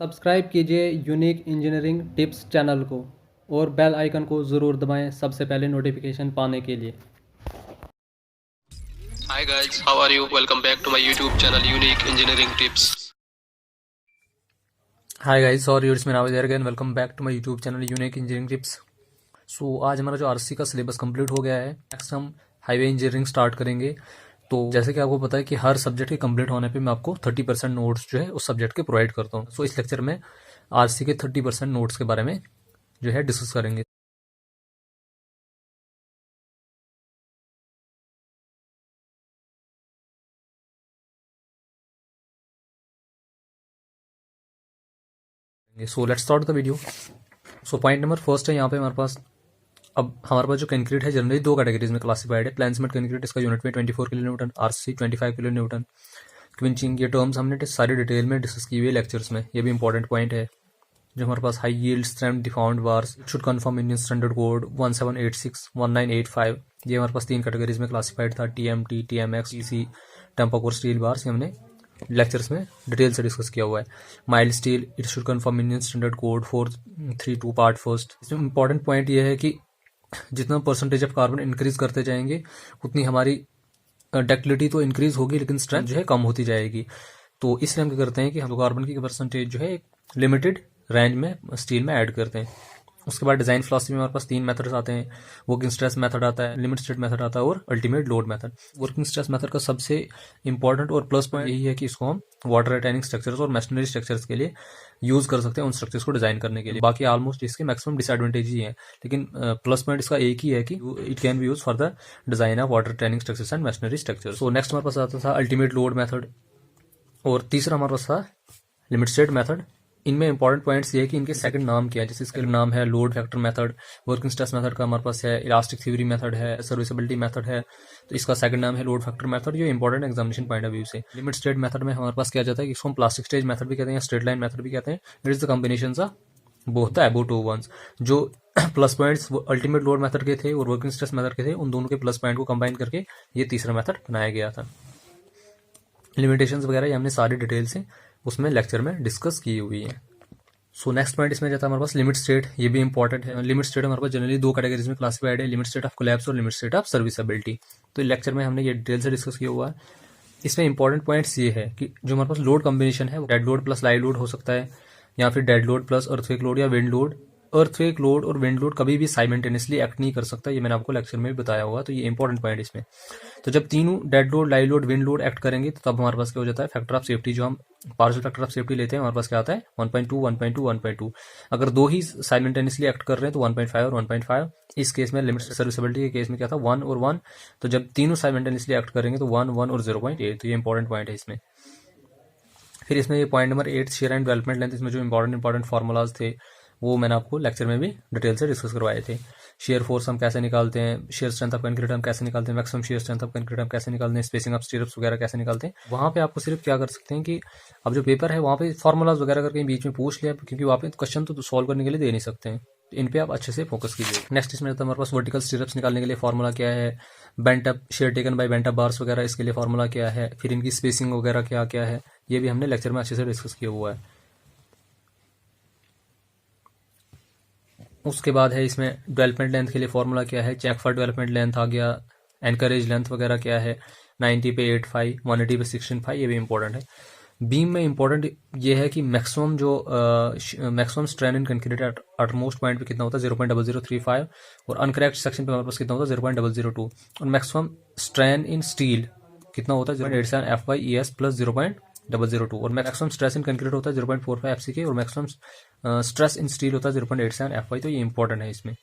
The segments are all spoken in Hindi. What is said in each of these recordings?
सब्सक्राइब कीजिए यूनिक इंजीनियरिंग टिप्स चैनल को और बेल आइकन को ज़रूर दबाएं सबसे पहले नोटिफिकेशन पाने के लिए। Hi guys, how are you? Welcome back to my YouTube channel Unique Engineering Tips. Hi guys, और यूर्स में Naveed again welcome back to my YouTube channel unique engineering tips. So आज हमारा जो आरसी का सिलेबस कंप्लीट हो गया है। नेक्स्ट हम हाईवे इंजीनियरिंग स्टार्ट करेंगे। तो जैसे कि आपको पता है कि हर सब्जेक्ट के कंप्लीट होने पे मैं आपको 30% नोट्स जो है उस सब्जेक्ट के प्रोवाइड करता हूँ। सो इस लेक्चर में आरसी के 30% नोट्स के बारे में जो है डिस्कस करेंगे। So let's start the video. So point number first है यहाँ पे हमारे पास जो कंक्रीट है जनरली दो कैटेगरीज में क्लासिफाइड है। प्लान सीमेंट कंक्रीट, इसका यूनिट में 24 kilo Newton, RC 25 kilo Newton. Quenching, ये टर्म्स हमने सारी डिटेल में डिस्कस की हुई है लेक्चर्स में। ये भी इंपॉर्टेंट पॉइंट है। जो हमारे पास high yield strength deformed bars should confirm Indian standard code 1786 1985। ये हमारे पास तीन कैटेगरीज में क्लासिफाइड था, टीएमटी, टीएमएक्स, टीसी। टेम्पाकोर स्टील बार्स हमने लेक्चर्स में डिटेल से डिस्कस किया हुआ है। Mild steel, it should confirm Indian standard code 432 part first. इसमें इंपॉर्टेंट पॉइंट ये है कि जितना परसेंटेज ऑफ कार्बन इंक्रीज करते जाएंगे उतनी हमारी डक्टिलिटी तो इंक्रीज होगी, लेकिन स्ट्रेंथ जो है कम होती जाएगी। तो इसलिए हम क्या करते हैं कि हम कार्बन की परसेंटेज जो है एक लिमिटेड रेंज में स्टील में ऐड करते हैं। उसके बाद डिजाइन फिलॉसफी में हमारे पास तीन मेथड्स आते हैं। वर्किंग स्ट्रेस मेथड आता है, लिमिट स्टेट मेथड आता है और ultimate load method. Working stress method का सबसे इंपॉर्टेंट और प्लस पॉइंट यही है कि इसको हम वाटर रिटेनिंग स्ट्रक्चर्स और मैशनरी स्ट्रक्चर्स के लिए यूज कर सकते हैं, उन स्ट्रक्चर्स को डिजाइन करने के लिए। बाकी ऑलमोस्ट इसके मैक्सिमम डिसएडवांटेज ही है, लेकिन प्लस पॉइंट इसका एक ही है कि it can B use for the design of water retaining structures and machinery structures. So next हमारे पास आता था अल्टीमेट लोड मेथड, और तीसरा हमारे पास था लिमिट स्टेट मेथड। इनमें इंपॉर्टेंट पॉइंट्स ये है कि इनके सेकंड नाम क्या है। जैसे इसका नाम है load factor method. Working stress method का हमारे पास है इलास्टिक थ्योरी मेथड है, सर्विसेबिलिटी मेथड है। तो इसका सेकंड नाम है लोड फैक्टर मेथड। ये important examination point of view से। लिमिट स्टेट मेथड में हमारे पास क्या जाता है कि इसको हम प्लास्टिक स्टेज मेथड भी कहते हैं, स्ट्रेट लाइन मेथड भी कहते हैं। It is the combination of both the above two ones. जो plus points ultimate load method के थे और वर्किंग स्ट्रेस मेथड के थे, उन दोनों के प्लस पॉइंट को कंबाइन करके ये तीसरा मेथड बनाया गया था। लिमिटेशंस वगैरह ये हमने सारी डिटेल से उसमें लेक्चर में डिस्कस की हुई है। सो नेक्स्ट पॉइंट इसमें जाता है हमारे पास लिमिट स्टेट। ये भी इंपॉर्टेंट है। लिमिट स्टेट हमारे पास जनरली दो कैटेगरीज में क्लासिफाइड है, लिमिट स्टेट ऑफ कोलैप्स और लिमिट स्टेट ऑफ सर्विसेबिलिटी। तो लेक्चर में हमने ये डिटेल से डिस्कस किया हुआ है। इसमें इंपॉर्टेंट पॉइंट्स ये है कि जो हमारे पास लोड कॉम्बिनेशन है वो dead load plus live load हो सकता है, या फिर dead load plus earthquake load या विंड लोड। अर्थक्वेक लोड और विंड लोड कभी भी साइमल्टेनियसली एक्ट नहीं कर सकता, ये मैंने आपको लेक्चर में भी बताया हुआ। तो ये इंपॉर्टेंट पॉइंट इसमें। तो जब तीनों dead load, live load, wind load act करेंगे तो तब हमारे पास क्या हो जाता है, फैक्टर ऑफ सेफ्टी जो हम पार्शियल फैक्टर ऑफ सेफ्टी लेते हैं हमारे पास क्या आता है 1.2 1.2 1.2। अगर दो ही साइमल्टेनियसली एक्ट कर रहे हैं तो 1.5 और 1.5। इस केस में लिमिट सर्विसेबिलिटी के केस में क्या था 1 और 1। तो जब तीनों साइमल्टेनियसली एक्ट करेंगे तो 1 1 और 0.8। तो ये इंपॉर्टेंट पॉइंट है इसमें। फिर इसमें ये point number 8 share and development length. इसमें जो इंपॉर्टेंट फार्मूलाज थे वो मैंने आपको लेक्चर में भी डिटेल से डिस्कस करवाए थे। शेयर फोर्स हम कैसे निकालते हैं, शेयर स्ट्रेंथ ऑफ कंक्रीट हम कैसे निकालते हैं, maximum shear strength of concrete हम कैसे निकालते हैं, स्पेसिंग ऑफ स्टीरअप्स वगैरह कैसे निकालते हैं। वहाँ पे आपको सिर्फ क्या कर सकते हैं कि अब जो पेपर है वहाँ पे फार्मूलाज वगैरह करके बीच में पूछ लिया, क्योंकि वहाँ पे क्वेश्चन तो सॉल्व करने के लिए दे नहीं सकते हैं। इन पे आप अच्छे से फोकस कीजिए। नेक्स्ट इसमें हमारे पास वर्टिकल स्टीरअप्स निकालने के लिए फार्मूला क्या है, bent up share taken by bent up bars वगैरह, इसके लिए फार्मूला क्या है, फिर इनकी स्पेसिंग वगैरह क्या क्या है, ये भी हमने लेक्चर में अच्छे से डिस्कस किया हुआ है। उसके बाद है इसमें डेवलपमेंट लेंथ के लिए फार्मूला क्या है, चेक फॉर डेवलपमेंट लेंथ आ गया, एनकरेज लेंथ वगैरह क्या है, 90 पे 85, 180 पे 16.5, ये भी इंपॉर्टेंट है। बीम में इंपॉर्टेंट ये है कि maximum strain in concrete at most point पे कितना होता है 0.0035, और अनकरेक्ट सेक्शन पे हमारे पास कितना होता है 0.002, और मैक्सिमम स्ट्रेन इन स्टील कितना होता है 0.87 FY/ES प्लस 0.002, और मैक्सिमम स्ट्रेस इन कंक्रीट होता है 0.45 FCK, और मैक्सिमम स्ट्रेस इन स्टील होता है 0.87 FY। तो ये इंपॉर्टेंट है इसमें।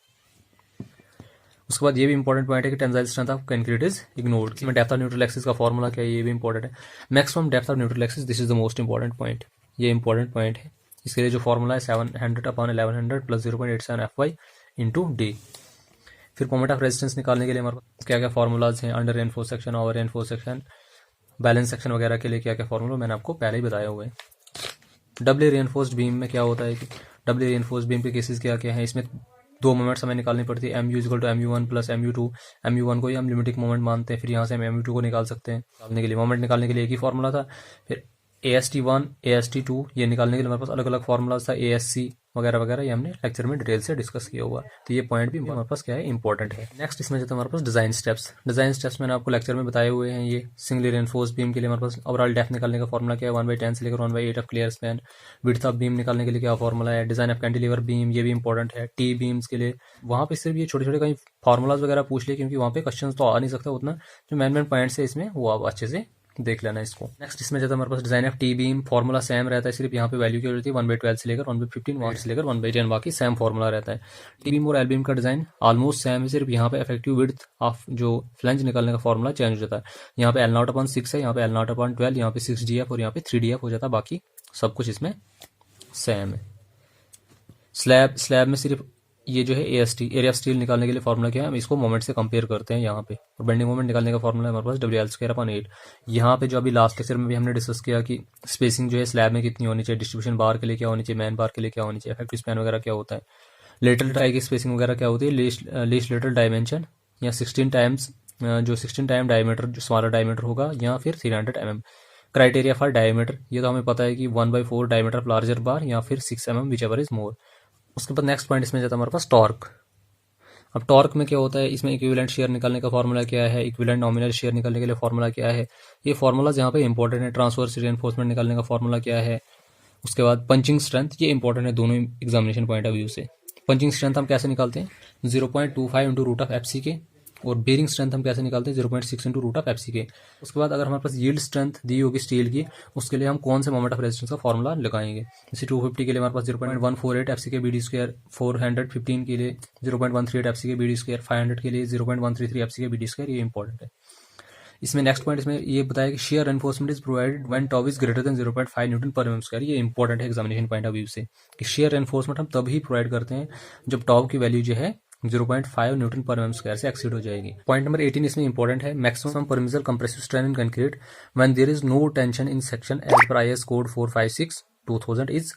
उसके बाद ये भी इंपॉर्टेंट पॉइंट है कि tensile strength of concrete is ignored. इसमें डेप्थ ऑफ न्यूट्रल एक्सिस का फॉर्मूला क्या है, ये भी इंपॉर्टेंट है। Maximum depth of neutral axis, this is the most important point. ये इंपॉर्टेंट पॉइंट है। इसके लिए जो फॉर्मूला है 700/1100 प्लस 0.87 FY इंटू डी। फिर मोमेंट ऑफ रेजिस्टेंस निकालने के लिए हमारे पास क्या क्या फॉर्मूलाज हैं, under reinforce section, over reinforce section, balance section वगैरह के लिए क्या क्या फॉर्मूला मैंने आपको पहले ही बताया हुआ है। डबली रेनफोर्स्ड बीम में क्या होता है कि डबली रेनफोर्स्ड बीम के केसेस क्या क्या है, इसमें दो मोमेंट्स हमें निकालनी पड़ती है, MU equal to MU1 plus MU2। MU1 को ही हम लिमिटिंग मोमेंट मानते हैं, फिर यहाँ से हम MU2 को निकाल सकते हैं। निकालने के लिए मोमेंट निकालने के लिए एक ही फॉर्मूला था। फिर AST1 AST2 ये निकालने के लिए हमारे पास अलग अलग फार्मूलाज था, ASC वगैरह वगैरह, ये हमने लेक्चर में डिटेल से डिस्कस किया हुआ है। तो ये पॉइंट भी हमारे पास क्या है, इंपॉर्टेंट है। नेक्स्ट इसमें जाता है हमारे पास डिजाइन स्टेप्स मैंने आपको लेक्चर में बताए हुए हैं। ये सिंगली रेनफोर्स बीम के लिए हमारे पास ओवरऑल डेप्थ निकालने का फॉर्मूला क्या है, 1/10 से लेकर 1/8 of clear span. Width of beam निकालने के लिए क्या फॉर्मूला है, डिजाइन ऑफ कैंटिलीवर बीम, ये भी इंपॉर्टेंट है। टी बीम्स के लिए वहाँ पे सिर्फ ये छोटे छोटे कहीं फॉर्मूलाज वगैरह पूछ लिए, क्योंकि वहाँ पे क्वेश्चन तो आ नहीं सकता उतना, जो मेन पॉइंट्स है इसमें वो आप अच्छे से देख लेना इसको। नेक्स्ट इसमें जाता है हमारे पास design of T beam, formula same रहता है, सिर्फ यहाँ पे वैल्यू क्या होती है 1/12 से लेकर 1/15, 1 से लेकर 1/10, बाकी सेम फॉर्मूला रहता है। टी बीम और एल बीम का डिजाइन ऑलमोस्ट सेम है, सिर्फ यहाँ पे इफेक्टिव विड्थ ऑफ जो फ्लेंज निकालने का फॉर्मूला चेंज हो जाता है। यहाँ पे L0/6 है, यहाँ पे L0/12, यहाँ पे 6DF और यहाँ पे 3DF हो जाता है, बाकी सब कुछ इसमें सेम है। स्लैब में सिर्फ ये जो है AST एरिया ऑफ स्टील निकालने के लिए फॉर्मूला क्या है, हम इसको मोमेंट से कंपेयर करते हैं यहाँ पे। और बेंडिंग मोमेंट निकालने का फॉर्मूला है हमारे पास WL²/8। यहाँ पे जो अभी लास्ट लेक्चर में भी हमने डिस्कस किया कि स्पेसिंग जो है स्लैब में कितनी होनी चाहिए, डिस्ट्रीब्यूशन बार के लिए क्या होनी चाहिए, मैन बार के लिए क्या होनी चाहिए, इफेक्टिव स्पैन वगैरह क्या होता है, लेटरल टाई की स्पेसिंग वगैरह क्या होती है, लीस्ट लेटरल डायमेंशन या 16 टाइम्स जो 16 टाइम डायमीटर जो स्मॉलर डायमीटर होगा, या फिर 300 mm। क्राइटेरिया फॉर डायमीटर, ये तो हमें पता है कि 1/4 डायमीटर ऑफ लार्जर बार या फिर 6 mm which ever is more. उसके बाद नेक्स्ट पॉइंट इसमें जाता है हमारे पास टॉर्क। अब टॉर्क में क्या होता है, इसमें इक्विवेलेंट शेयर निकालने का फॉर्मूला क्या है, इक्विवेलेंट नॉमिनल शेयर निकालने के लिए फॉर्मूला क्या है, ये फॉर्मूलाज यहाँ पे इंपॉर्टेंट है। ट्रांसवर्स रीइंफोर्समेंट निकालने का फॉर्मूला क्या है। उसके बाद पंचिंग स्ट्रेंथ, ये इंपॉर्टेंट है दोनों एग्जामिनेशन पॉइंट ऑफ व्यू से। पंचिंग स्ट्रेंथ हम कैसे निकालते हैं, 0.25 इंटू रूट ऑफ FCK, और बेरिंग स्ट्रेंथ हम कैसे निकालते हैं, 0.6 इंटू रूट ऑफ FCK। उसके बाद अगर हमारे पास यील्ड स्ट्रेंथ दी होगी स्टील की, उसके लिए हम कौन से मोमेंट ऑफ रेजिस्टेंस का फॉर्मूला लगाएंगे। जैसे 250 के लिए हमारे पास 0.148 FCK BD², 415 के लिए 0.138 FCK BD², 500 के लिए 0.133 FCK BD², ये इंपॉर्टेंट है। इसमें नेक्स्ट पॉइंट इसमें ये बताया कि share enforcement is provided when toe is greater than 0.5 Nm²। ये इंपॉर्टेंट है एग्जामिनेशन पॉइंट ऑफ व्यू से, कि शेयर एनफोर्समेंट हम तभी प्रोवाइड करते हैं जब टॉ की वैल्यू जो है 0.5 Nm² से एक्सीड हो जाएगी। पॉइंट नंबर 18 इसमें इंपॉर्टेंट है, maximum permissible compressive strain in concrete when there is no tension in section as per IS code 456/2000 is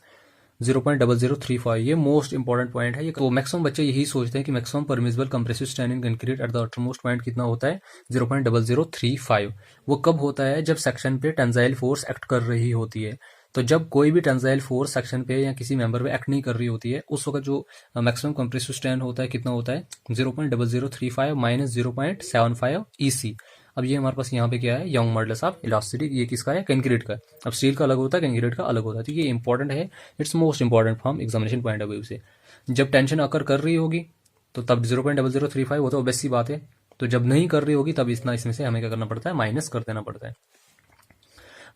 0.0035। ये मोस्ट इंपॉर्टेंट पॉइंट है। ये तो मैक्सिमम बच्चे यही सोचते हैं कि maximum permissible compressive strain in concrete at the uttermost point कितना होता है, 0.0035। वो कब होता है, जब सेक्शन पे टेंसाइल फोर्स एक्ट कर रही होती है। तो जब कोई भी टेंसाइल फोर्स सेक्शन पे या किसी मेंबर पे एक्ट नहीं कर रही होती है, उस वक्त जो मैक्सिमम कंप्रेसिव स्ट्रेन होता है कितना होता है, 0.0035 माइनस 0.75 EC। अब ये हमारे पास यहाँ पे क्या है, यंग मॉडुलस ऑफ इलास्टिसिटी, ये किसका है, कंक्रीट का। अब स्टील का अलग होता है, कंक्रीट का अलग होता है, तो ये इंपॉर्टेंट है, it's most important from examination point of view से। जब टेंशन अकर कर रही होगी तो तब 0.0035, वो तो ऑब्वियस सी बात है। तो जब नहीं कर रही होगी तब इतना इसमें से हमें क्या करना पड़ता है, माइनस कर देना पड़ता है।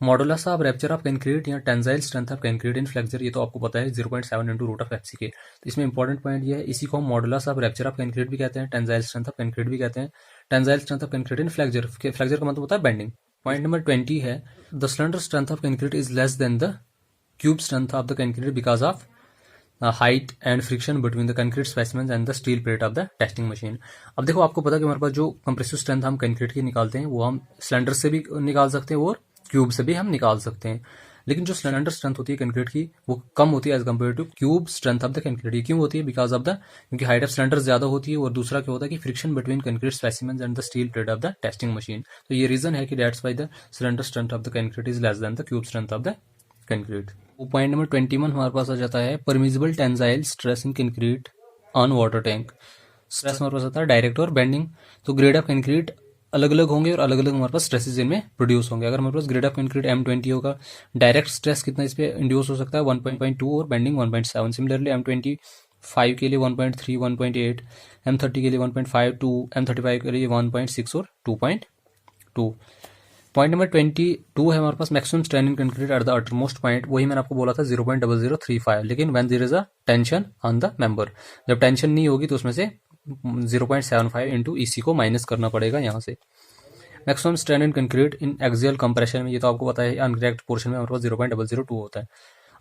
Modulus of rupture of concrete या tensile strength of concrete in flexure, ये तो आपको पता है 0.7 इंटू रूट ऑफ FCK। तो इसमें इंपॉर्टेंट पॉइंट ये है, इसी को हम modulus of rupture of concrete भी कहते हैं, टेंसाइल स्ट्रेंथ ऑफ कंक्रीट भी कहते हैं। Tensile strength of concrete in flexure, flexure का मतलब होता है बेंडिंग। पॉइंट नंबर 20 है, the slender strength of concrete is less than the cube strength of the concrete because of height and friction between the concrete specimens and the steel plate of the testing machine. अब देखो, आपको पता है कि हमारे पास जो कंप्रेसिव स्ट्रेंथ हम कंक्रीट की निकालते हैं वो हम सिलेंडर से भी निकाल सकते हैं और क्यूब से भी हम निकाल सकते हैं। लेकिन जो सिलेंडर स्ट्रेंथ होती है कंक्रीट की वो कम होती है as compare to cube strength of the concrete. ये क्यों होती है, बिकॉज ऑफ द, क्योंकि हाइट ऑफ सिलेंडर ज्यादा होती है, और दूसरा क्या होता है कि friction between concrete specimens and the steel plate of the testing machine. तो ये रीजन है कि that's why the cylinder strength of the concrete is less than the cube strength of the concrete. Point number 21 हमारे पास आ जाता है, permissible tensile stress in concrete on water tank. Stress हमारे पास आता है डायरेक्ट और बेंडिंग। तो ग्रेड ऑफ कंक्रीट अलग अलग होंगे और अलग अलग हमारे पास स्ट्रेसेस इनमें प्रोड्यूस होंगे। अगर हमारे पास ग्रेड ऑफ कंक्रीट M20 होगा, डायरेक्ट स्ट्रेस कितना इस पे इंड्यूस हो सकता है, 1.2 और बेंडिंग 1.7। सिमिलरली M25 के लिए 1.3, 1.8, M30 के लिए 1.52, M35 के लिए 1.6 और 2.2। पॉइंट नंबर 22 है हमारे पास, maximum strain in concrete at the uttermost point. वही मैंने आपको बोला था 0.0035, लेकिन when there is a tension on the member, जब टेंशन नहीं होगी तो उसमें से 0.75 इंटू EC को माइनस करना पड़ेगा यहाँ से। Maximum strain in concrete in axial compression में, ये तो आपको पता है, अनकरेक्ट पोर्शन में हमारे पास 0.002 होता है।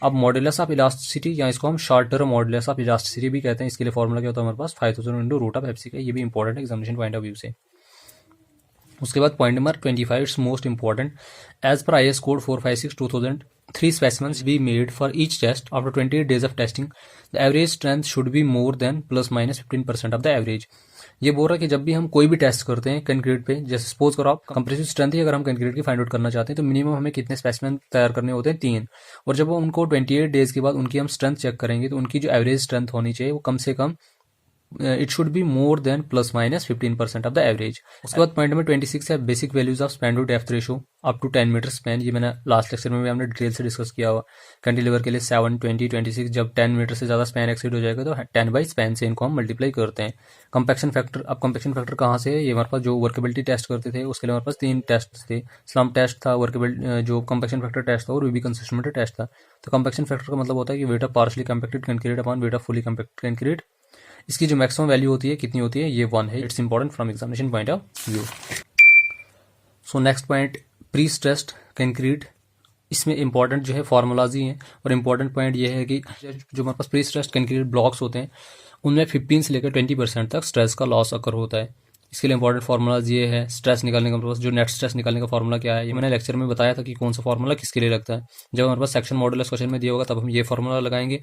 अब मॉडुलस ऑफ इलास्टिसिटी, या इसको हम short term modulus of elasticity भी कहते हैं, इसके लिए फॉर्मूला क्या होता है हमारे पास, 5000 इंटू रूट ऑफ FCK। ये भी इंपॉर्टेंट है एग्जामिनेशन पॉइंट ऑफ व्यू से। उसके बाद point number 25 it's most important, as per IS code 456/2000 3 specimens be made for each test. After 28 days of testing, the average strength should be more than plus minus 15% of the average. ये बोल रहा है कि जब भी हम कोई भी टेस्ट करते हैं कंक्रीट पे, जैसे सपोज करो आप कंप्रेसिव स्ट्रेंथ ही अगर हम कंक्रीट की फाइंड आउट करना चाहते हैं तो मिनिमम हमें कितने स्पेसिमेन तैयार करने होते हैं, 3। और जब हम उनको 28 डेज के बाद उनकी हम स्ट्रेंथ चेक करेंगे तो उनकी जो एवरेज स्ट्रेंथ होनी चाहिए वो कम से कम it should be more than ±15% of the average. उसके बाद पॉइंट नंबर 26 है basic values of span to depth ratio up to 10 metre span. ये मैंने लास्ट लेक्चर में भी हमने डिटेल से डिस्कस किया हुआ। कैंटिलीवर के लिए 7, 20, 26 जब 10 मीटर से ज़्यादा स्पैन एक्सीड हो जाएगा तो 10 बाई स्पैन से इनको हम मल्टीप्लाई करते हैं। कंपैक्शन फैक्टर, अब कंपैक्शन फैक्टर कहाँ से है, ये हमारे पास जो वर्केबिलिटी टेस्ट करते थे उसके लिए हमारे पास 3 टेस्ट थे। स्लम्प टेस्ट था, वर्केबिलिटी जो कंपैक्शन फैक्टर टेस्ट था, और वीबी कंसिस्टेंट टेस्ट था। तो कंपैक्शन फैक्टर का मतलब होता है कि weight of partially compacted concrete upon weight of fully compacted concrete. इसकी जो मैक्सिमम वैल्यू होती है कितनी होती है, ये 1 है। It's important from examination point of view. So next point pre stressed concrete. इसमें इंपॉर्टेंट जो है फार्मूलाज ही हैं, और इंपॉर्टेंट पॉइंट ये है कि जो हमारे पास प्री स्ट्रेस्ड कंक्रीट ब्लॉक्स होते हैं उनमें 15 से लेकर 20% तक स्ट्रेस का लॉस अकर होता है। इसके लिए इंपॉर्टेंट फार्मूलाज ये है। स्ट्रेस निकालने का जो नेट स्ट्रेस निकालने का फार्मूला क्या है, ये मैंने लेक्चर में बताया था कि कौन सा फार्मूला किसके लिए लगता है। जब हमारे पास सेक्शन मॉडुलस क्वेश्चन में दिया होगा तब हम ये फार्मूला लगाएंगे।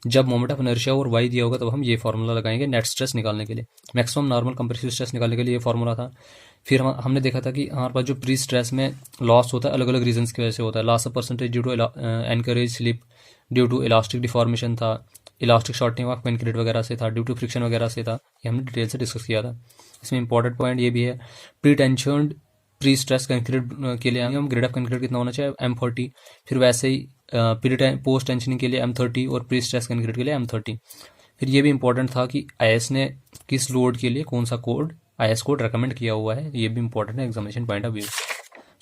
जब मोमेंट ऑफ इनर्शिया और वाई दिया होगा तब हम ये फार्मूला लगाएंगे नेट स्ट्रेस निकालने के लिए। मैक्सिमम नॉर्मल कंप्रेसिव स्ट्रेस निकालने के लिए ये फार्मूला था। फिर हमने देखा था कि हमारे पास जो प्री स्ट्रेस में लॉस होता है अलग अलग रीजंस की वजह से होता है। Loss of percentage due to anchorage slip, due to elastic deformation था, इलास्टिक शॉर्टनिंग ऑफ कंक्रीट वगैरह से था, ड्यू टू फ्रिक्शन वगैरह से था। ये हमने डिटेल से डिस्कस किया था। इसमें इंपॉर्टेंट पॉइंट ये भी है प्री टेंशनड प्री स्ट्रेस कंक्रीट के लिए हम ग्रेड ऑफ कंक्रीट कितना होना चाहिए, M40। फिर वैसे ही प्री पोस्ट टेंशनिंग के लिए M30 और प्री स्ट्रेस कंक्रीट के लिए M30। फिर ये भी इंपॉर्टेंट था कि IS ने किस लोड के लिए कौन सा कोड IS कोड रेकमेंड किया हुआ है, ये भी इंपॉर्टेंट है examination point of view.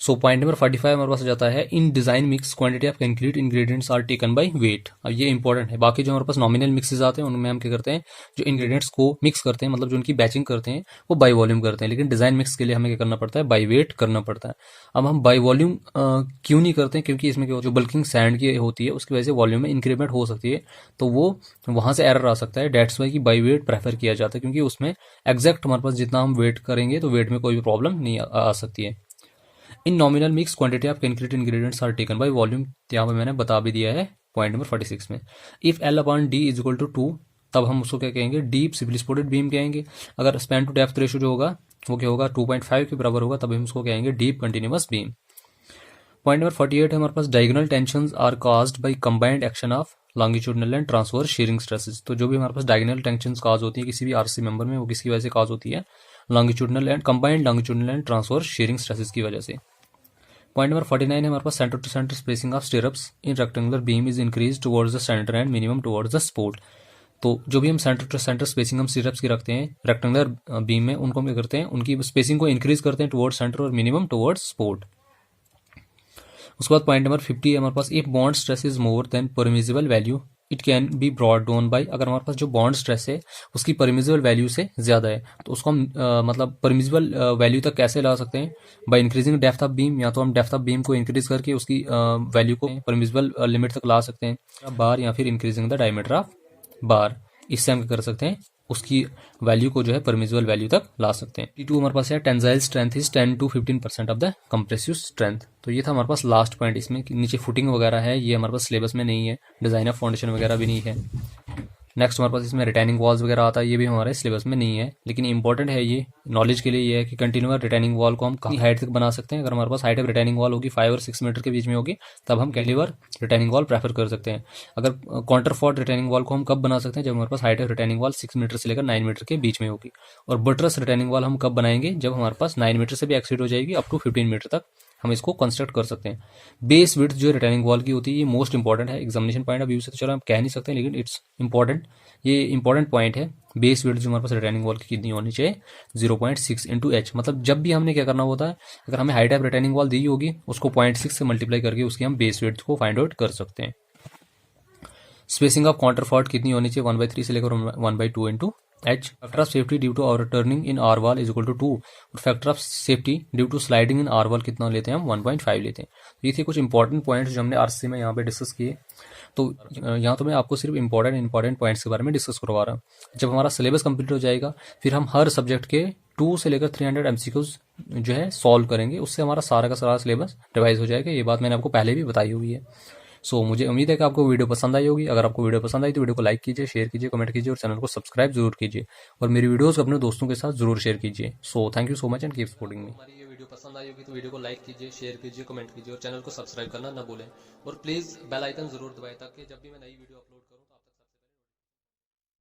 So point number 45 हमारे पास जाता है in design mix quantity of concrete ingredients are taken by weight. अब ये इंपॉर्टेंट है। बाकी जो हमारे पास नॉमिनल मिक्सेस आते हैं उनमें हम क्या करते हैं, जो इंग्रेडिएंट्स को मिक्स करते हैं, मतलब जो उनकी बैचिंग करते हैं वो बाय वॉल्यूम करते हैं। लेकिन डिजाइन मिक्स के लिए हमें क्या करना पड़ता है, बाय वेट करना पड़ता है। अब हम बाय वॉल्यूम क्यों नहीं करते हैं, क्योंकि इसमें जो बल्किंग सैंड की होती है उसकी वजह से वॉल्यूम में इंक्रीमेंट हो सकती है, तो वो वहां से एरर आ सकता है। डेट्स वाई की बाय वेट प्रेफर किया जाता है, क्योंकि उसमें एग्जैक्ट हमारे पास जितना हम वेट करेंगे तो वेट में कोई भी प्रॉब्लम नहीं आ सकती है। In nominal mix quantity of concrete ingredients are taken by volume, यहाँ पे मैंने बता भी दिया है पॉइंट नंबर 46 में। If L/D is equal to 2 तब हम उसको क्या कहेंगे, डीप सिंपली सपोर्टेड बीम कहेंगे। अगर स्पैन टू डेप्थ रेशियो जो होगा वो क्या होगा, 2.5 के बराबर होगा, तब हम उसको कहेंगे deep continuous beam. Point number 48 है हमारे पास diagonal tensions are caused by combined action of longitudinal and transverse shearing stresses. तो जो भी हमारे पास डायगोनल टेंशंस कॉज होती है किसी भी आरसी मेंबर में, वो किसकी वजह से कॉज होती है, longitudinal and combined longitudinal and transverse shearing stresses की वजह से। पॉइंट नंबर 49 है हमारे पास centre to centre spacing of stirrups in rectangular beam is increase towards the centre and minimum towards the support. तो जो भी हम सेंटर टू सेंटर स्पेसिंग हम स्टिरअप्स की रखते हैं रेक्टेंगुलर बीम में, उनको हम क्या करते हैं, उनकी स्पेसिंग को इंक्रीज करते हैं टुवर्ड्स सेंटर और मिनिमम टुवर्ड्स सपोर्ट। उसके बाद पॉइंट नंबर 50 है हमारे पास if bond stress is more than permissible value it can be brought down by. अगर हमारे पास जो बॉन्ड स्ट्रेस है उसकी परमिसिबल वैल्यू से ज्यादा है तो उसको हम मतलब परमिसिबल वैल्यू तक कैसे ला सकते हैं, by increasing depth of beam. या तो हम डेप्थ ऑफ बीम को इंक्रीज करके उसकी वैल्यू को परमिसिबल लिमिट तक ला सकते हैं बार, या फिर इंक्रीजिंग द डायमीटर ऑफ बार। इससे हम क्या कर सकते हैं, उसकी वैल्यू को जो है परमिसिबल वैल्यू तक ला सकते हैं। T2 हमारे पास है tensile strength is 10 to 15% of the compressive strength. तो ये था हमारे पास लास्ट पॉइंट। इसमें नीचे फुटिंग वगैरह है, ये हमारे पास सिलेबस में नहीं है, डिजाइन ऑफ फाउंडेशन वगैरह भी नहीं है। नेक्स्ट हमारे पास इसमें रिटेनिंग वॉल्स वगैरह आता है, ये भी हमारे सिलेबस में नहीं है, लेकिन इंपॉर्टेंट है ये नॉलेज के लिए। ये है कि कंटिन्यूअस रिटेनिंग वॉल को हम कहीं हाइट तक बना सकते हैं। अगर हमारे पास हाइट ऑफ रिटेनिंग वॉल होगी 5 और 6 मीटर के बीच में होगी तब हम कैंटिलीवर रिटेनिंग वॉल प्रेफर कर सकते हैं। अगर काउंटरफॉर्ट रिटेनिंग वॉल को हम कब बना सकते हैं, जब हमारे पास height of retaining wall 6 metre से लेकर 9 मीटर के बीच में होगी। और बटरस रिटेनिंग वॉल हम कब बनाएंगे, जब हमारे पास 9 मीटर से भी एक्सीड हो जाएगी अप टू 15 मीटर तक हम इसको कंस्ट्रक्ट कर सकते हैं। बेस विड्थ जो रिटेनिंग वॉल की होती है ये मोस्ट इंपॉर्टेंट है एग्जामिनेशन पॉइंट ऑफ व्यू से। तो चलो हम कह नहीं सकते, लेकिन इट्स इंपॉर्टेंट, ये इंपॉर्टेंट पॉइंट है। बेस विड्थ जो हमारे पास रिटेनिंग वॉल की कितनी होनी चाहिए, 0.6 इंटू एच। मतलब जब भी हमने क्या करना होता है, अगर हमें हाइट ऑफ रिटेनिंग वॉल दी होगी उसको 0.6 से मल्टीप्लाई करके उसकी हम बेस विड्थ को फाइंड आउट कर सकते हैं। स्पेसिंग ऑफ काउंटरफॉर्ट कितनी होनी चाहिए, 1/3 से लेकर 1/2 into H. Factor of safety due to overturning in R wall is equal to 2 और factor of safety due to sliding in R wall कितना लेते हैं हम, 1.5 लेते हैं। ये थे कुछ इंपॉर्टेंट पॉइंट्स जो हमने आरसी में यहाँ पे डिस्कस किए। तो यहाँ तो मैं आपको सिर्फ इंपॉर्टेंट पॉइंट्स के बारे में डिस्कस करवा रहा हूँ। जब हमारा सिलेबस कंप्लीट हो जाएगा फिर हम हर सब्जेक्ट के 2 से लेकर 300 MCQs जो है सॉल्व करेंगे, उससे हमारा सारा का सारा सिलेबस रिवाइज हो जाएगा। ये बात मैंने आपको पहले भी बताई हुई है। सो मुझे उम्मीद है कि आपको वीडियो पसंद आई होगी। अगर आपको वीडियो पसंद आई तो वीडियो को लाइक कीजिए, शेयर कीजिए, कमेंट कीजिए और चैनल को सब्सक्राइब जरूर कीजिए और मेरी वीडियोस अपने दोस्तों के साथ जरूर शेयर कीजिए। So thank you so much and keep supporting me. हमारी ये वीडियो पसंद आई होगी तो वीडियो को लाइक कीजिए, शेयर कीजिए, कमेंट कीजिए और चैनल को सब्सक्राइब करना ना भूलें और प्लीज़ बेल आइकन जरूर दबाएं ताकि जब भी मैं नई वीडियो अपलोड करूँ तो आप तक